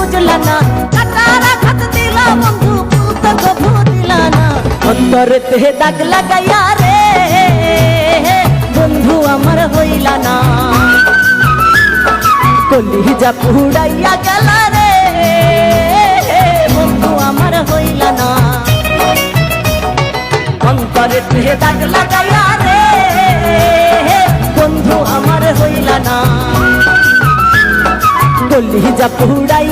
বুঝলা না, কাটার আঘাত দিলা বন্ধু বলতে কভু দিলা না। অন্তরেতে দাগ লাগাইয়া রে বন্ধু আমার হইলা না, কলিজা পুড়াইয়া গেলা রে বন্ধু আমার হইলা না। অন্তরেতে দাগ লাগাইয়া রে বন্ধু আমার হইলা না, কলিজা পুড়াই